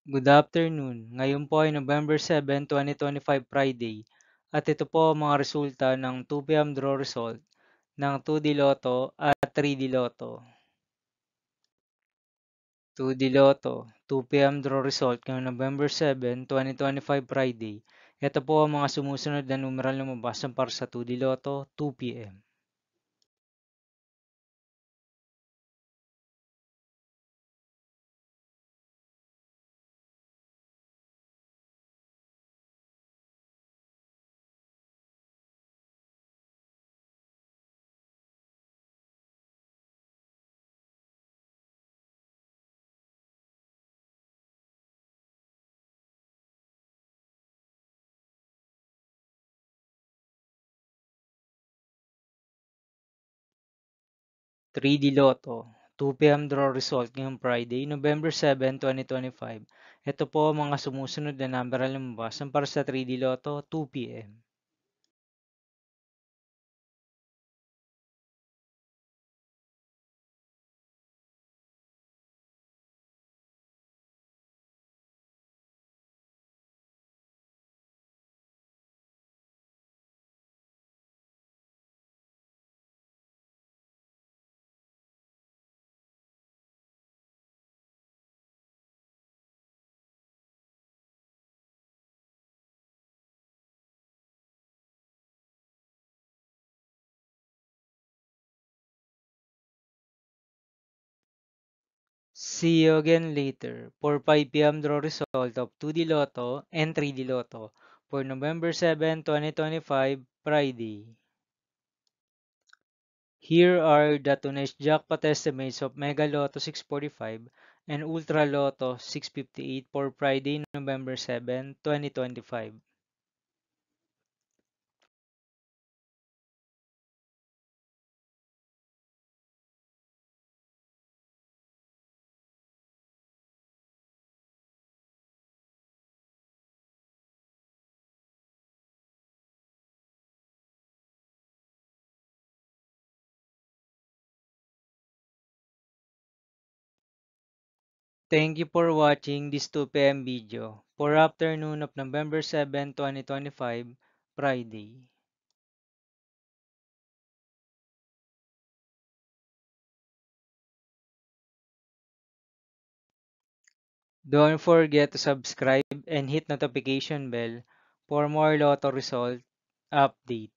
Good afternoon. Ngayon po ay November 7, 2025 Friday at ito po ang mga resulta ng 2 PM draw result ng 2D Lotto at 3D Lotto. 2D Lotto, 2 PM draw result ngayong November 7, 2025 Friday. Ito po ang mga sumusunod na numeral na lumabas para sa 2D Lotto 2 PM. 3D Lotto, 2 PM draw result ngayong Friday, November 7, 2025. Ito po ang mga sumusunod na numeral na lumabas para sa 3D Lotto 2 PM. See you again later for 5 PM draw result of 2D Lotto and 3D Lotto for November 7, 2025, Friday. Here are the tonight's jackpot estimates of Mega Lotto 645 and Ultra Lotto 658 for Friday, November 7, 2025. Thank you for watching this 2 PM video for afternoon of November 7, 2025, Friday. Don't forget to subscribe and hit notification bell for more Lotto result update.